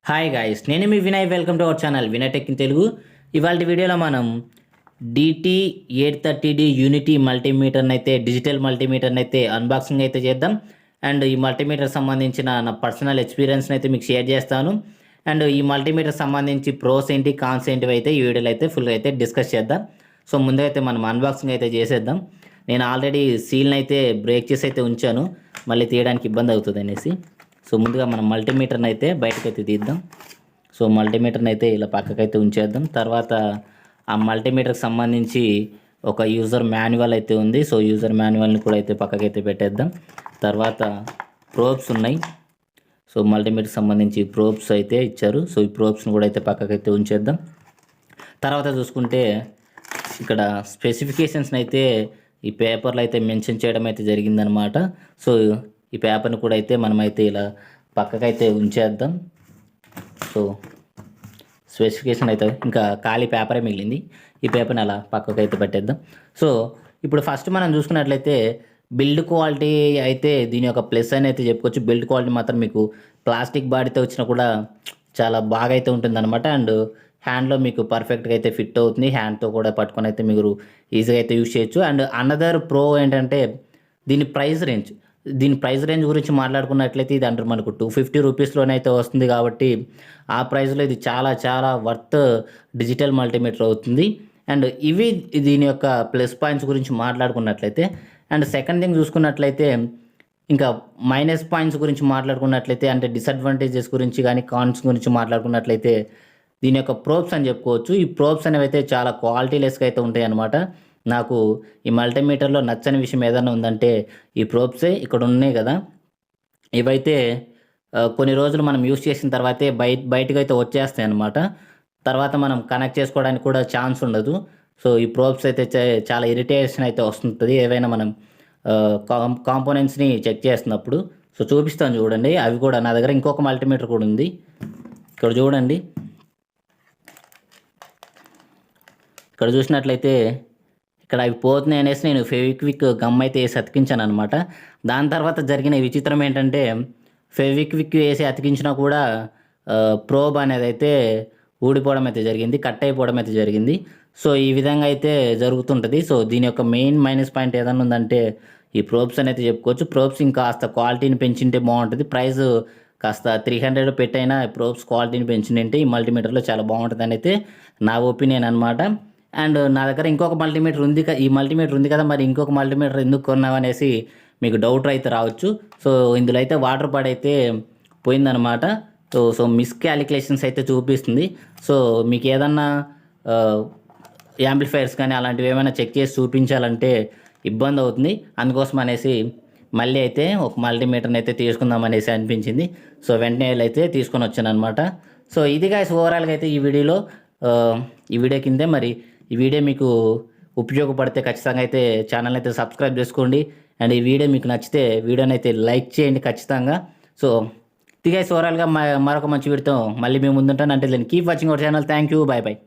Hi guys, నేను మీ Vinay. Welcome to our channel Vinay tech in Telugu. ఇవాళ వీడియోలో మనం DT830D యూనిటీ మల్టీమీటర్ని అయితే డిజిటల్ మల్టీమీటర్ని అయితే అన్బాక్సింగ్ అయితే చేద్దాం. అండ్ ఈ మల్టీమీటర్ సంబంధించిన నా పర్సనల్ ఎక్స్పీరియన్స్ని అయితే మీకు షేర్ చేస్తాను. అండ్ ఈ మల్టీమీటర్ సంబంధించి ప్రోస్ ఏంటి, కాన్స్ ఏంటివి అయితే ఈ వీడియోలో అయితే ఫుల్గా అయితే డిస్కస్ చేద్దాం. సో ముందుగా అయితే మనం అన్బాక్సింగ్ అయితే చేసేద్దాం. నేను ఆల్రెడీ సీల్ని అయితే బ్రేక్ చేసి అయితే ఉంచాను, మళ్ళీ తీయడానికి ఇబ్బంది అవుతుంది అనేసి. సో ముందుగా మనం మల్టీమీటర్ని అయితే బయటకైతే తీద్దాం. సో మల్టీమీటర్ని అయితే ఇలా పక్కకైతే ఉంచేద్దాం. తర్వాత ఆ మల్టీమీటర్కి సంబంధించి ఒక యూజర్ మాన్యువల్ అయితే ఉంది. సో యూజర్ మాన్యువల్ని కూడా అయితే పక్కకైతే పెట్టేద్దాం. తర్వాత ప్రోబ్స్ ఉన్నాయి. సో మల్టీమీటర్కి సంబంధించి ప్రోబ్స్ అయితే ఇచ్చారు. సో ఈ ప్రోబ్స్ని కూడా అయితే పక్కకైతే ఉంచేద్దాం. తర్వాత చూసుకుంటే ఇక్కడ స్పెసిఫికేషన్స్ని అయితే ఈ పేపర్లో అయితే మెన్షన్ చేయడం అయితే జరిగిందనమాట. సో ఈ పేపర్ని కూడా అయితే మనమైతే ఇలా పక్కకైతే ఉంచేద్దాం. సో స్పెసిఫికేషన్ అయితే ఇంకా ఖాళీ పేపరే మిగిలింది, ఈ పేపర్ని అలా పక్కకైతే పెట్టేద్దాం. సో ఇప్పుడు ఫస్ట్ మనం చూసుకున్నట్లయితే బిల్డ్ క్వాలిటీ అయితే దీని యొక్క ప్లస్ అని అయితే చెప్పుకోవచ్చు. బిల్డ్ క్వాలిటీ మాత్రం మీకు ప్లాస్టిక్ బాడీతో వచ్చినా కూడా చాలా బాగా అయితే ఉంటుందన్నమాట. అండ్ హ్యాండ్లో మీకు పర్ఫెక్ట్గా అయితే ఫిట్ అవుతుంది. హ్యాండ్తో కూడా పట్టుకొని అయితే మీరు ఈజీగా అయితే యూజ్ చేయొచ్చు. అండ్ అనదర్ ప్రో ఏంటంటే దీని ప్రైస్ రేంజ్ గురించి మాట్లాడుకున్నట్లయితే ఇది అంటే మనకు 250 రూపీస్లోనే అయితే వస్తుంది. కాబట్టి ఆ ప్రైస్లో ఇది చాలా చాలా వర్త్ డిజిటల్ మల్టీమీటర్ అవుతుంది. అండ్ ఇవి దీని యొక్క ప్లస్ పాయింట్స్ గురించి మాట్లాడుకున్నట్లయితే, అండ్ సెకండ్ థింగ్ చూసుకున్నట్లయితే ఇంకా మైనస్ పాయింట్స్ గురించి మాట్లాడుకున్నట్లయితే, అంటే డిసడ్వాంటేజెస్ గురించి కానీ కాన్స్ గురించి మాట్లాడుకున్నట్లయితే దీని యొక్క ప్రోబ్స్ అని చెప్పుకోవచ్చు. ఈ ప్రోబ్స్ అనేవి అయితే చాలా క్వాలిటీ లెస్గా అయితే ఉంటాయి అన్నమాట. నాకు ఈ మల్టీమీటర్లో నచ్చని విషయం ఏదైనా ఉందంటే ఈ ప్రోబ్సే. ఇక్కడ ఉన్నాయి కదా, ఇవైతే కొన్ని రోజులు మనం యూస్ చేసిన తర్వాతే బయటకు అయితే వచ్చేస్తాయి అన్నమాట. తర్వాత మనం కనెక్ట్ చేసుకోవడానికి కూడా ఛాన్స్ ఉండదు. సో ఈ ప్రోబ్స్ అయితే చాలా ఇరిటేషన్ అయితే వస్తుంటుంది ఏవైనా మనం కాంపోనెంట్స్ని చెక్ చేస్తున్నప్పుడు. సో చూపిస్తాను చూడండి. అవి కూడా నా దగ్గర ఇంకొక మల్టీమీటర్ కూడా ఉంది. ఇక్కడ చూడండి, ఇక్కడ చూసినట్లయితే ఇక్కడ అవి పోతున్నాయి అనేసి నేను ఫెవిక్విక్ గమ్ అయితే వేసి అతికించాను అనమాట. దాని తర్వాత జరిగిన విచిత్రం ఏంటంటే ఫెవిక్విక్ వేసి అతికించినా కూడా ప్రోబ్ అనేది అయితే ఊడిపోవడం అయితే జరిగింది, కట్ అయిపోవడం అయితే జరిగింది. సో ఈ విధంగా అయితే జరుగుతుంటుంది. సో దీని యొక్క మెయిన్ మైనస్ పాయింట్ ఏదైనా ఉందంటే ఈ ప్రోబ్స్ అనేది చెప్పుకోవచ్చు. ప్రోబ్స్ ఇంకా కాస్త క్వాలిటీని పెంచింటే బాగుంటుంది. ప్రైస్ కాస్త 300 పెట్టైనా ప్రోబ్స్ క్వాలిటీని పెంచిందంటే ఈ మల్టీమీటర్లో చాలా బాగుంటుంది అని అయితే నా ఒపీనియన్ అనమాట. అండ్ నా దగ్గర ఇంకొక మల్టీమీటర్ ఉంది, ఈ మల్టీమీటర్ ఉంది కదా, మరి ఇంకొక మల్టీమీటర్ ఎందుకు కొన్నావు అనేసి మీకు డౌట్ అయితే రావచ్చు. సో ఇందులో అయితే వాటర్ పడైతే పోయిందనమాట. సో మిస్కాలిక్యులేషన్స్ అయితే చూపిస్తుంది. సో మీకు ఏదన్నా యాంప్లిఫైర్స్ కానీ అలాంటివి ఏమైనా చెక్ చేసి చూపించాలంటే ఇబ్బంది అవుతుంది. అందుకోసం అనేసి మళ్ళీ అయితే ఒక మల్టీమీటర్ని అయితే తీసుకుందాం అనేసి అనిపించింది. సో వెంటనే అయితే తీసుకొని వచ్చాను అనమాట. సో ఇది గాయ్స్ ఓవరాల్గా అయితే ఈ వీడియో కిందే మరి ఈ వీడియో మీకు ఉపయోగపడితే ఖచ్చితంగా అయితే ఛానల్ అయితే సబ్స్క్రైబ్ చేసుకోండి. అండ్ ఈ వీడియో మీకు నచ్చితే వీడియోని అయితే లైక్ చేయండి ఖచ్చితంగా. సో ఇది గైస్ ఓవరాల్గా మరొక మంచి వీడియోతో మళ్ళీ మేము ముందుంటాను. అంటే keep watching our channel. Thank you, bye bye.